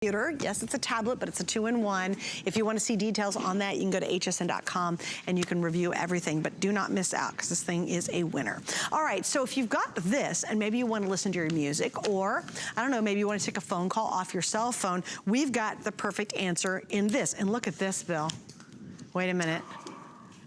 computer. Yes, it's a tablet, but it's a 2-in-1. If you want to see details on that, you can go to hsn.com and you can review everything, but do not miss out because this thing is a winner. All right, so if you've got this and maybe you want to listen to your music, or I don't know, maybe you want to take a phone call off your cell phone, we've got the perfect answer in this. And look at this, Bill. Wait a minute.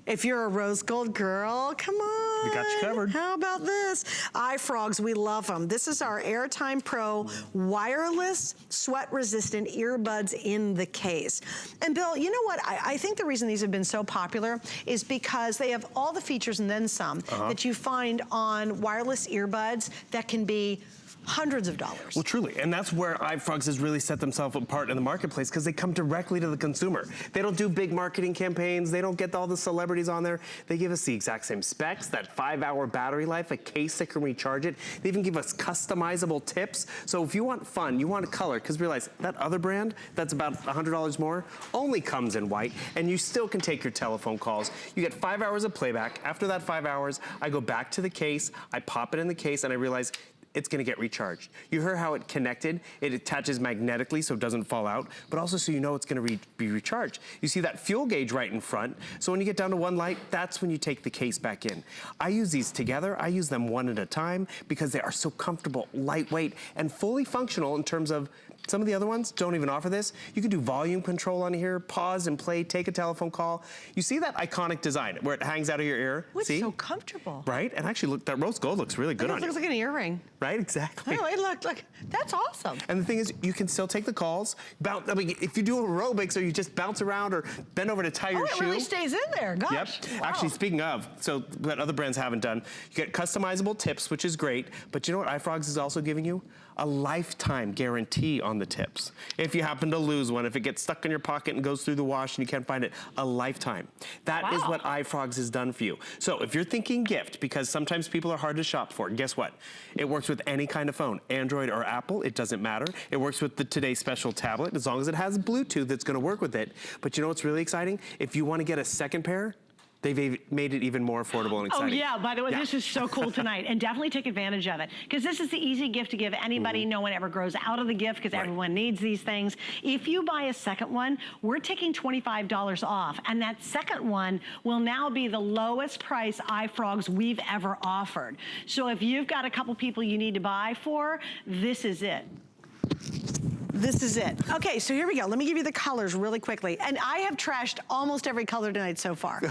If you're a rose gold girl, come on. We got you covered. How about this? iFrogz, we love them. This is our Airtime Pro Wireless Sweat-Resistant Earbuds in the case. And Bill, you know what? I think the reason these have been so popular is because they have all the features and then some that you find on wireless earbuds that can be hundreds of dollars. Well, truly, and that's where iFrogz has really set themselves apart in the marketplace because they come directly to the consumer. They don't do big marketing campaigns. They don't get all the celebrities on there. They give us the exact same specs, that 5-hour battery life, a case that can recharge it. They even give us customizable tips. So if you want fun, you want a color, because realize that other brand that's about $100 more only comes in white, and you still can take your telephone calls. You get 5 hours of playback. After that 5 hours, I go back to the case, I pop it in the case, and I realize it's gonna get recharged. You heard how it connected. It attaches magnetically so it doesn't fall out, but also so you know it's gonna be recharged. You see that fuel gauge right in front, so when you get down to one light, that's when you take the case back in. I use these together. I use them one at a time because they are so comfortable, lightweight, and fully functional in terms of some of the other ones don't even offer this. You can do volume control on here, pause and play, take a telephone call. You see that iconic design where it hangs out of your ear? Oh, it's see? so comfortable. Right? And actually, look, that rose gold looks really good on you. It looks like an earring. Right, exactly. Oh, look, that's awesome. And the thing is, you can still take the calls. I mean, if you do aerobics or you just bounce around or bend over to tie your shoe. It really stays in there, gosh. Yep. Wow. Actually, speaking of, so what other brands haven't done, you get customizable tips, which is great, but you know what iFrogz is also giving you? A lifetime guarantee on the tips. If you happen to lose one, if it gets stuck in your pocket and goes through the wash and you can't find it, a lifetime. That is what iFrogz has done for you. So if you're thinking gift, because sometimes people are hard to shop for, guess what? It works with any kind of phone, Android or Apple, it doesn't matter. It works with the Today Special tablet, as long as it has Bluetooth, it's gonna work with it. But you know what's really exciting? If you wanna get a second pair, they've made it even more affordable and exciting. Oh yeah, by the way, this is so cool tonight, and definitely take advantage of it, because this is the easy gift to give anybody. No one ever grows out of the gift, because everyone needs these things. If you buy a second one, we're taking $25 off, and that second one will now be the lowest price iFrogz we've ever offered. So if you've got a couple people you need to buy for, this is it. This is it. Okay, so here we go. Let me give you the colors really quickly. And I have trashed almost every color tonight so far.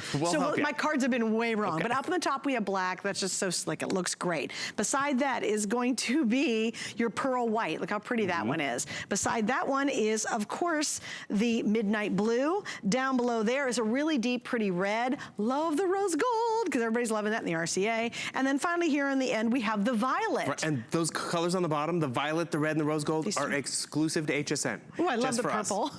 My cards have been way wrong. But up on the top we have black. That's just so slick. It looks great. Beside that is going to be your pearl white. Look how pretty that one is. Beside that one is, of course, the midnight blue. Down below there is a really deep, pretty red. Love the rose gold, because everybody's loving that in the RCA. And then finally here in the end, we have the violet. Right, and those colors on the bottom, the violet, the red, and the rose gold, are exclusive to HSN. Oh, I love the purple.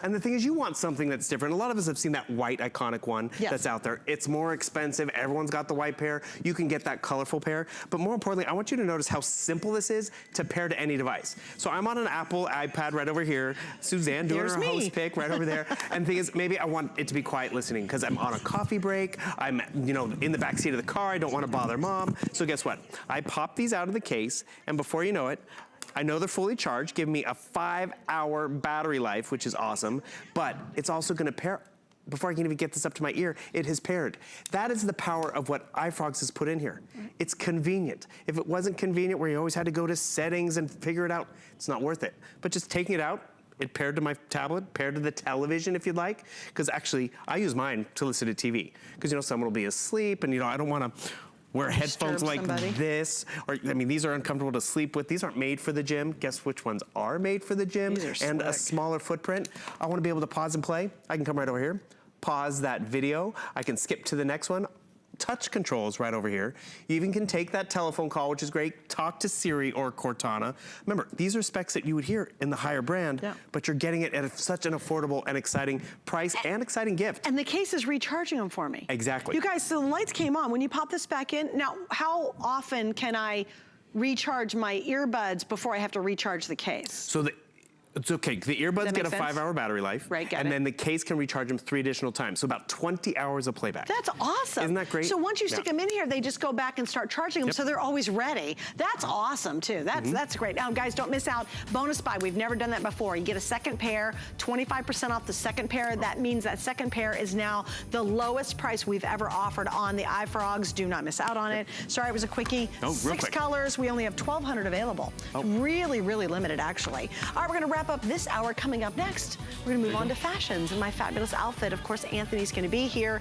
And the thing is, you want something that's different. A lot of us have seen that white iconic one that's out there. It's more expensive. Everyone's got the white pair. You can get that colorful pair. But more importantly, I want you to notice how simple this is to pair to any device. So I'm on an Apple iPad right over here. Suzanne doing her host pick right over there. And the thing is, maybe I want it to be quiet listening because I'm on a coffee break. I'm, you know, in the back seat of the car. I don't want to bother mom. So guess what? I pop these out of the case, and before you know it, I know they're fully charged, give me a 5-hour battery life, which is awesome, but it's also gonna pair. Before I can even get this up to my ear, it has paired. That is the power of what iFrogz has put in here. It's convenient. If it wasn't convenient where you always had to go to settings and figure it out, it's not worth it. But just taking it out, it paired to my tablet, paired to the television if you'd like, because actually I use mine to listen to TV, because you know someone will be asleep and you know I don't want to wear headphones like this, or I mean, these are uncomfortable to sleep with. These aren't made for the gym. Guess which ones are made for the gym and a smaller footprint. I want to be able to pause and play. I can come right over here, pause that video. I can skip to the next one. Touch controls right over here. You even can take that telephone call, which is great, talk to Siri or Cortana. Remember, these are specs that you would hear in the higher brand, but you're getting it at such an affordable and exciting price and exciting gift. And the case is recharging them for me. Exactly. You guys, so the lights came on. When you pop this back in, now how often can I recharge my earbuds before I have to recharge the case? So It's okay. The earbuds get a 5-hour battery life. Right, and then the case can recharge them 3 additional times. So about 20 hours of playback. That's awesome. Isn't that great? So once you stick them in here, they just go back and start charging them, so they're always ready. That's awesome too. That's great. Now guys, don't miss out. Bonus buy, we've never done that before. You get a second pair, 25% off the second pair. That means that second pair is now the lowest price we've ever offered on the iFrogz. Do not miss out on it. Sorry, it was a quickie. Oh, real 6 quick. colors. We only have 1,200 available. Really, really limited actually. All right, we're gonna wrap up this hour. Coming up next, we're gonna move on to fashions and my fabulous outfit. Of course, Anthony's gonna be here.